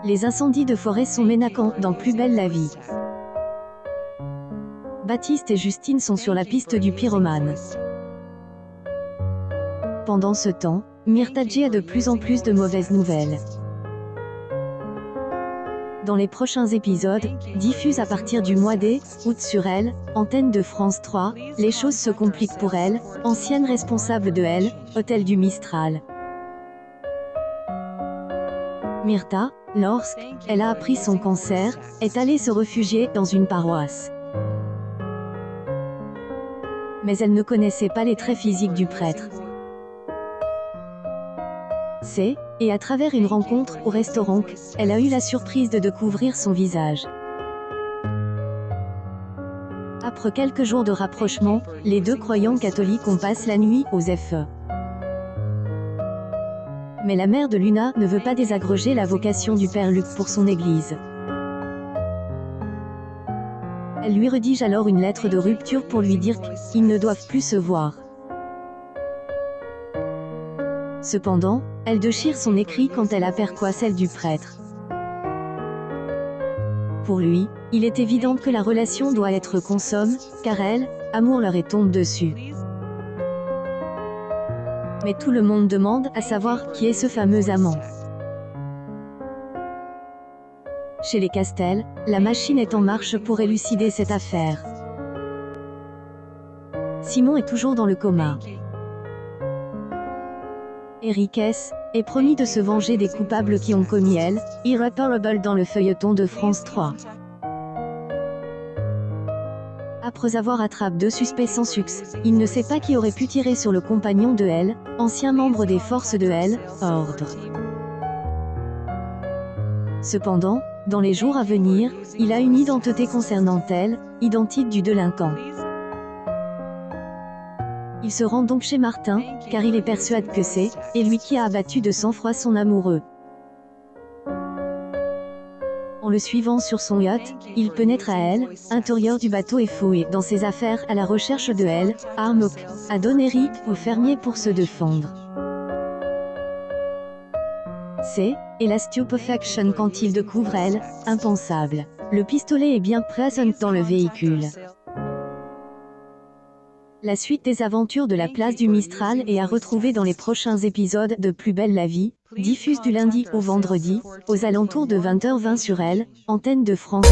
Les incendies de forêt sont menaçants dans Plus belle la vie. Baptiste et Justine sont sur la piste du pyromane. Pendant ce temps, Myrtadji a de plus en plus de mauvaises nouvelles. Dans les prochains épisodes, diffusés à partir du mois d'août sur Elle, antenne de France 3, les choses se compliquent pour elle, ancienne responsable de Elle, Hôtel du Mistral. Myrta, lorsqu'elle a appris son cancer, est allée se réfugier dans une paroisse. Mais elle ne connaissait pas les traits physiques du prêtre. Et à travers une rencontre au restaurant, elle a eu la surprise de découvrir son visage. Après quelques jours de rapprochement, les deux croyants catholiques ont passé la nuit aux FE. Mais la mère de Luna ne veut pas désagréger la vocation du père Luc pour son église. Elle lui rédige alors une lettre de rupture pour lui dire qu'ils ne doivent plus se voir. Cependant, elle déchire son écrit quand elle aperçoit celle du prêtre. Pour lui, il est évident que la relation doit être consomme, car elle, amour leur est tombé dessus. Mais tout le monde demande à savoir qui est ce fameux amant. Chez les Castel, la machine est en marche pour élucider cette affaire. Simon est toujours dans le coma. Enriquez est promis de se venger des coupables qui ont commis elle, irréparable dans le feuilleton de France 3. Après avoir attrapé deux suspects sans succès, il ne sait pas qui aurait pu tirer sur le compagnon de Elle, ancien membre des forces de Elle, Ordre. Cependant, dans les jours à venir, il a une identité concernant Elle, identique du délinquant. Il se rend donc chez Martin, car il est persuadé que c'est lui qui a abattu de sang-froid son amoureux. En le suivant sur son yacht, il pénètre à Elle, intérieur du bateau et fouille dans ses affaires à la recherche de Elle, armes à donner au fermier pour se défendre. Et la stupéfaction quand il découvre Elle, impensable. Le pistolet est bien présent dans le véhicule. La suite des aventures de la place du Mistral est à retrouver dans les prochains épisodes de Plus belle la vie, diffusés du lundi au vendredi, aux alentours de 20h20 sur Elle, antenne de France.